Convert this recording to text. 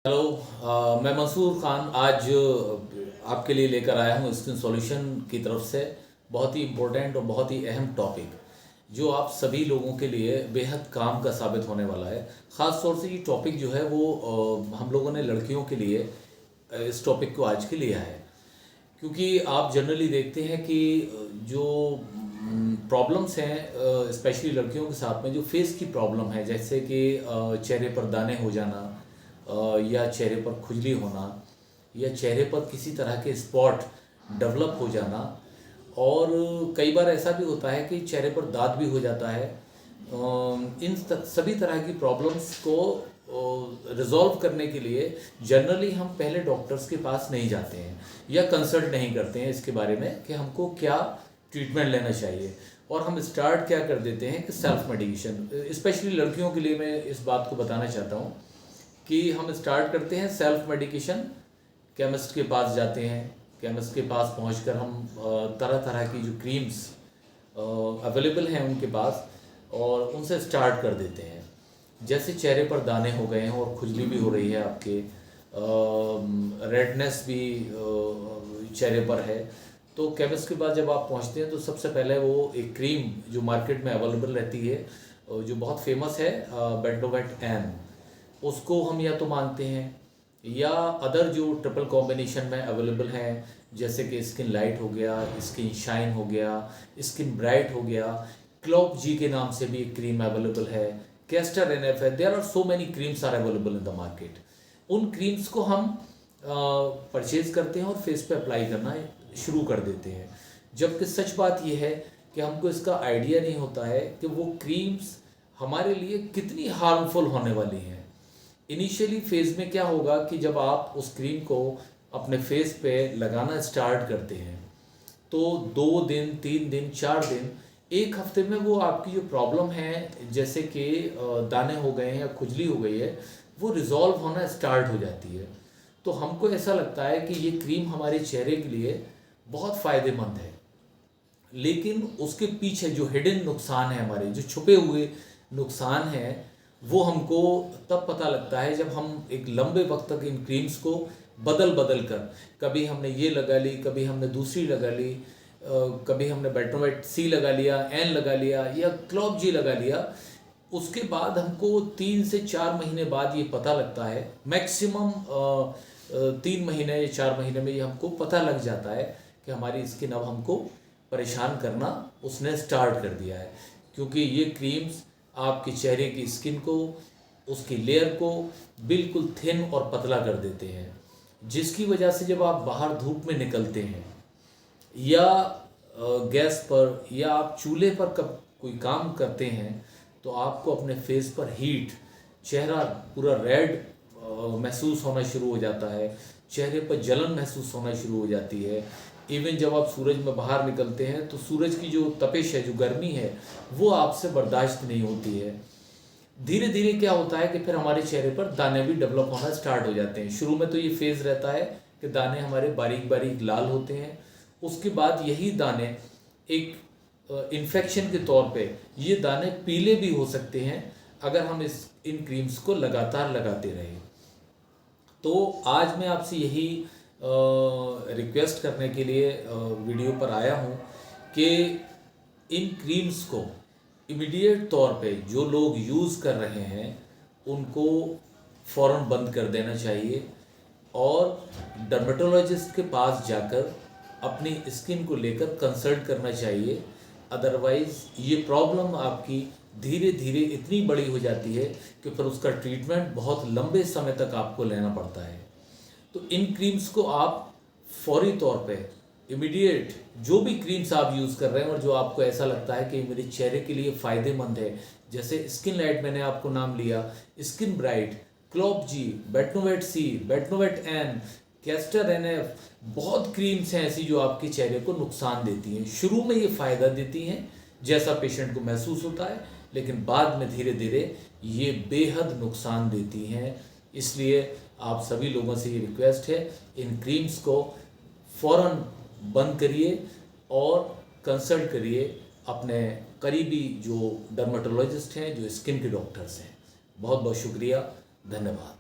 Hello, मैं मंसूर खान आज आपके लिए लेकर आया हूँ स्किन सॉल्यूशन की तरफ से बहुत ही इम्पोर्टेंट और बहुत ही अहम टॉपिक जो आप सभी लोगों के लिए बेहद काम का साबित होने वाला है। ख़ास तौर से ये टॉपिक जो है वो हम लोगों ने लड़कियों के लिए इस टॉपिक को आज के लिया है, क्योंकि आप जनरली देखते हैं कि जो प्रॉब्लम्स हैं स्पेशली लड़कियों के साथ में, जो फेस की प्रॉब्लम है, जैसे कि चेहरे पर दाने हो जाना, या चेहरे पर खुजली होना, या चेहरे पर किसी तरह के स्पॉट डेवलप हो जाना, और कई बार ऐसा भी होता है कि चेहरे पर दाग भी हो जाता है। इन सभी तरह की प्रॉब्लम्स को रिजॉल्व करने के लिए जनरली हम पहले डॉक्टर्स के पास नहीं जाते हैं या कंसल्ट नहीं करते हैं इसके बारे में कि हमको क्या ट्रीटमेंट लेना चाहिए, और हम स्टार्ट क्या कर देते हैं कि सेल्फ मेडिकेशन। स्पेशली लड़कियों के लिए मैं इस बात को बताना चाहता हूँ कि हम स्टार्ट करते हैं सेल्फ मेडिकेशन। केमिस्ट के पास जाते हैं, केमिस्ट के पास पहुंचकर हम तरह तरह की जो क्रीम्स अवेलेबल हैं उनके पास, और उनसे स्टार्ट कर देते हैं। जैसे चेहरे पर दाने हो गए हैं और खुजली भी हो रही है, आपके रेडनेस भी चेहरे पर है, तो केमिस्ट के पास जब आप पहुंचते हैं तो सबसे पहले वो एक क्रीम जो मार्केट में अवेलेबल रहती है, जो बहुत फेमस है, बेंटोवेट एन, उसको हम या तो मांगते हैं, या अदर जो ट्रिपल कॉम्बिनेशन में अवेलेबल हैं, जैसे कि स्किन लाइट हो गया, स्किन शाइन हो गया, स्किन ब्राइट हो गया, क्लॉप जी के नाम से भी एक क्रीम अवेलेबल है, कैस्टर एनएफ है। There are so many creams are available in the market. उन क्रीम्स को हम परचेज करते हैं और फेस पे अप्लाई करना शुरू कर देते हैं, जबकि सच बात यह है कि हमको इसका आइडिया नहीं होता है कि वो क्रीम्स हमारे लिए कितनी हार्मफुल होने वाली हैं। इनिशियली फेज़ में क्या होगा कि जब आप उस क्रीम को अपने फेस पे लगाना स्टार्ट करते हैं तो 2 दिन, 3 दिन, 4 दिन, 1 हफ्ते में वो आपकी जो प्रॉब्लम है, जैसे कि दाने हो गए हैं या खुजली हो गई है, वो रिजॉल्व होना स्टार्ट हो जाती है। तो हमको ऐसा लगता है कि ये क्रीम हमारे चेहरे के लिए बहुत फ़ायदेमंद है, लेकिन उसके पीछे जो हिडन नुकसान है, हमारे जो छुपे हुए नुकसान हैं, वो हमको तब पता लगता है जब हम एक लंबे वक्त तक इन क्रीम्स को बदल बदल कर, कभी हमने ये लगा ली, कभी हमने दूसरी लगा ली, कभी हमने बेंटोवेट सी लगा लिया, एन लगा लिया, या क्लॉप जी लगा लिया। उसके बाद हमको 3 से 4 महीने बाद ये पता लगता है, मैक्सिमम 3 महीने या 4 महीने में ये हमको पता लग जाता है कि हमारी स्किन अब हमको परेशान करना उसने स्टार्ट कर दिया है, क्योंकि ये क्रीम्स आपके चेहरे की स्किन को, उसकी लेयर को बिल्कुल थिन और पतला कर देते हैं, जिसकी वजह से जब आप बाहर धूप में निकलते हैं, या गैस पर, या आप चूल्हे पर कब कोई काम करते हैं, तो आपको अपने फेस पर हीट, चेहरा पूरा रेड महसूस होना शुरू हो जाता है, चेहरे पर जलन महसूस होना शुरू हो जाती है। इवन जब आप सूरज में बाहर निकलते हैं तो सूरज की जो तपिश है, जो गर्मी है, वो आपसे बर्दाश्त नहीं होती है। धीरे धीरे क्या होता है कि फिर हमारे चेहरे पर दाने भी डेवलप होना स्टार्ट हो जाते हैं। शुरू में तो ये फेज़ रहता है कि दाने हमारे बारीक बारीक लाल होते हैं, उसके बाद यही दाने एक इन्फेक्शन के तौर पे ये दाने पीले भी हो सकते हैं अगर हम इन क्रीम्स को लगातार लगाते रहें। तो आज मैं आपसे यही रिक्वेस्ट करने के लिए वीडियो पर आया हूँ कि इन क्रीम्स को इमीडिएट तौर पे जो लोग यूज़ कर रहे हैं उनको फ़ौरन बंद कर देना चाहिए, और डर्मेटोलॉजिस्ट के पास जाकर अपनी स्किन को लेकर कंसल्ट करना चाहिए। अदरवाइज़ ये प्रॉब्लम आपकी धीरे धीरे इतनी बड़ी हो जाती है कि फिर उसका ट्रीटमेंट बहुत लंबे समय तक आपको लेना पड़ता है। तो इन क्रीम्स को आप फौरी तौर पे इमीडिएट, जो भी क्रीम्स आप यूज़ कर रहे हैं और जो आपको ऐसा लगता है कि मेरे चेहरे के लिए फ़ायदेमंद है, जैसे स्किन लाइट मैंने आपको नाम लिया, स्किन ब्राइट, क्लॉप जी, बेंटोवेट सी, बेंटोवेट एन, कैस्टर एनएफ, बहुत क्रीम्स हैं ऐसी जो आपके चेहरे को नुकसान देती हैं। शुरू में ये फ़ायदा देती हैं जैसा पेशेंट को महसूस होता है, लेकिन बाद में धीरे धीरे ये बेहद नुकसान देती हैं। इसलिए आप सभी लोगों से ये रिक्वेस्ट है, इन क्रीम्स को फ़ौरन बंद करिए और कंसल्ट करिए अपने करीबी जो डर्मेटोलॉजिस्ट हैं, जो स्किन के डॉक्टर्स हैं। बहुत बहुत शुक्रिया, धन्यवाद।